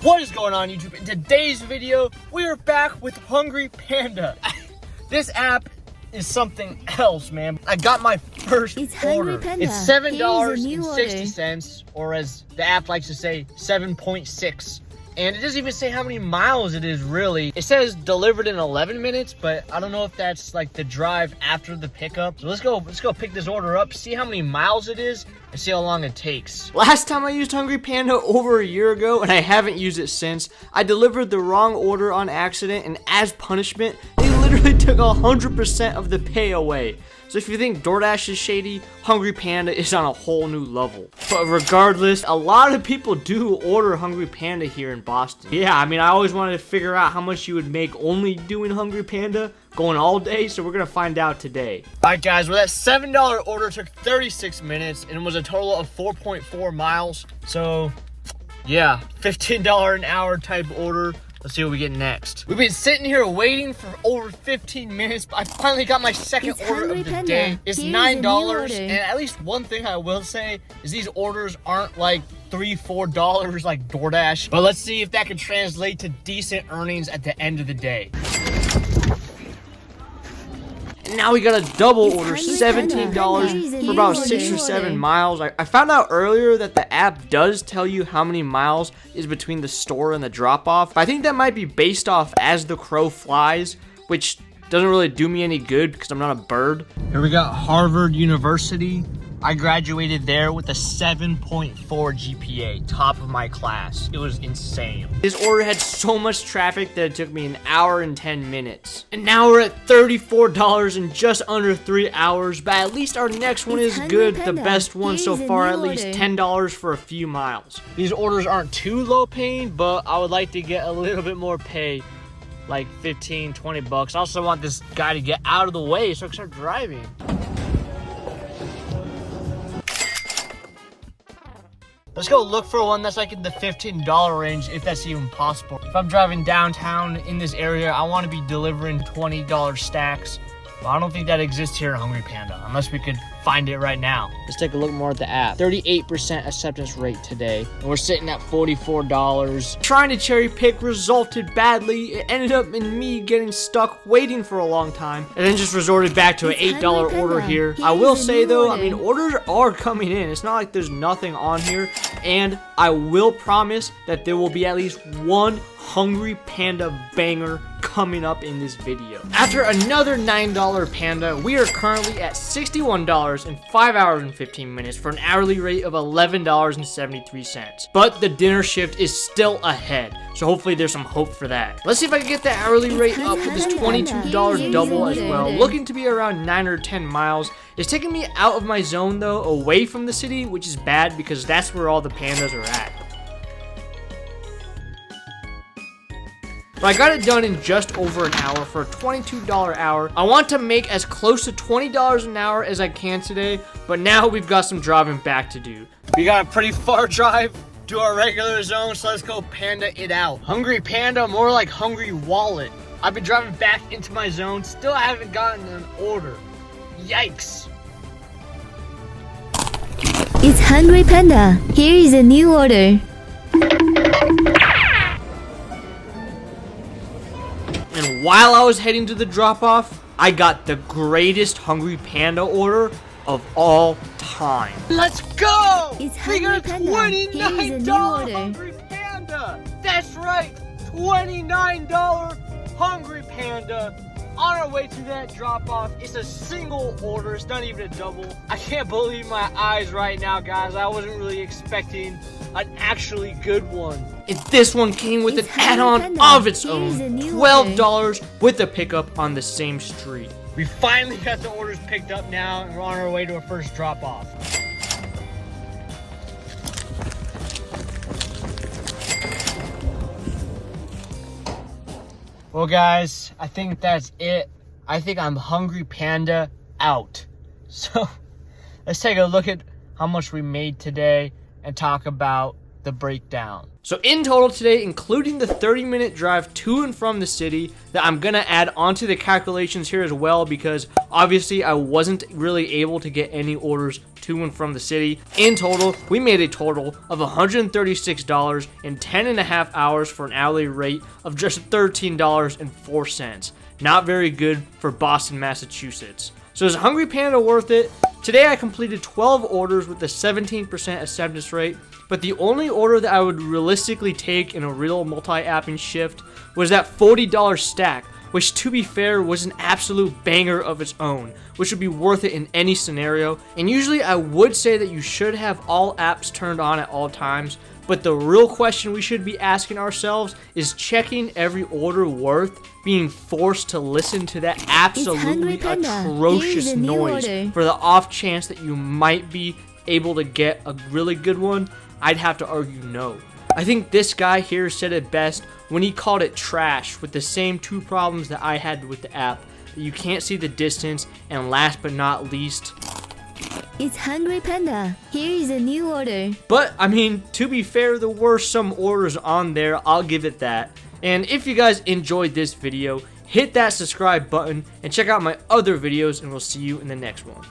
What is going on, YouTube? In today's video, we are back with Hungry Panda. This app is something else, man. I got my first order. It's $7.60, or as the app likes to say, 7.6. And it doesn't even say how many miles it is, really. It says delivered in 11 minutes, but I don't know if that's like the drive after the pickup. So let's go pick this order up, see how many miles it is, and see how long it takes. Last time I used Hungry Panda over a year ago, and I haven't used it since. I delivered the wrong order on accident, and as punishment, they literally took 100% of the pay away. So if you think DoorDash is shady, Hungry Panda is on a whole new level. But regardless, a lot of people do order Hungry Panda here in Boston. Yeah, I mean, I always wanted to figure out how much you would make only doing Hungry Panda, going all day, so we're gonna find out today. All right, guys, well, that $7 order took 36 minutes and was a total of 4.4 miles. So, yeah, $15 an hour type order. Let's see what we get next. We've been sitting here waiting for over 15 minutes, but I finally got my second order of the day. It's $9, and at least one thing I will say is these orders aren't like $3, $4 like DoorDash. But let's see if that can translate to decent earnings at the end of the day. And now we got a double order, $17 for about 6 or 7 miles. I found out earlier that the app does tell you how many miles is between the store and the drop-off. I think that might be based off as the crow flies, which doesn't really do me any good because I'm not a bird. Here we got Harvard University. I graduated there with a 7.4 GPA, top of my class. It was insane. This order had so much traffic that it took me an hour and 10 minutes. And now we're at $34 in just under 3 hours, but at least our next one is good. The best one so far, at least $10 for a few miles. These orders aren't too low paying, but I would like to get a little bit more pay, like 15, 20 bucks. I also want this guy to get out of the way so I can start driving. Let's go look for one that's like in the $15 range, if that's even possible. If I'm driving downtown in this area, I want to be delivering $20 stacks. But I don't think that exists here at Hungry Panda, unless we could find it right now. Let's take a look more at the app. 38% acceptance rate today. And we're sitting at $44. Trying to cherry pick resulted badly. It ended up in me getting stuck waiting for a long time. And then just resorted back to an $8 order here. I will say though, I mean, orders are coming in. It's not like there's nothing on here. And I will promise that there will be at least one Hungry Panda banger coming up in this video. After another $9 Panda, we are currently at $61 in 5 hours and 15 minutes for an hourly rate of $11.73. But the dinner shift is still ahead, so hopefully there's some hope for that. Let's see if I can get the hourly rate up for this $22 double as well. Looking to be around 9 or 10 miles. It's taking me out of my zone though, away from the city, which is bad because that's where all the pandas are at. But I got it done in just over an hour for a $22 hour. I want to make as close to $20 an hour as I can today, but now we've got some driving back to do. We got a pretty far drive to our regular zone, so let's go Panda it out. Hungry Panda, more like Hungry Wallet. I've been driving back into my zone, still haven't gotten an order. Yikes. It's Hungry Panda. Here is a new order. And while I was heading to the drop-off, I got the greatest Hungry Panda order of all time. Let's go! It's we got a $29 a Hungry Panda! That's right, $29 Hungry Panda. On our way to that drop-off, it's a single order, it's not even a double. I can't believe my eyes right now, guys. I wasn't really expecting an actually good one. And this one came with an add-on of its own, $12 with the pickup on the same street. We finally got the orders picked up now, and we're on our way to our first drop-off. Well, guys, I think that's it. I think I'm Hungry Panda out. So let's take a look at how much we made today and talk about the breakdown. So in total today, including the 30-minute drive to and from the city, that I'm gonna add onto the calculations here as well, because obviously I wasn't really able to get any orders to and from the city. In total, we made a total of $136 in 10.5 hours for an hourly rate of just $13.04. Not very good for Boston, Massachusetts. So is Hungry Panda worth it? Today I completed 12 orders with a 17% acceptance rate, but the only order that I would realistically take in a real multi-apping shift was that $40 stack, which to be fair was an absolute banger of its own, which would be worth it in any scenario. And usually I would say that you should have all apps turned on at all times, but the real question we should be asking ourselves is checking every order worth being forced to listen to that absolutely atrocious noise for the off chance that you might be able to get a really good one? I'd have to argue no. I think this guy here said it best when he called it trash, with the same two problems that I had with the app. You can't see the distance, and last but not least, it's Hungry Panda. Here is a new order. But, I mean, to be fair, there were some orders on there, I'll give it that. And if you guys enjoyed this video, hit that subscribe button and check out my other videos, and we'll see you in the next one.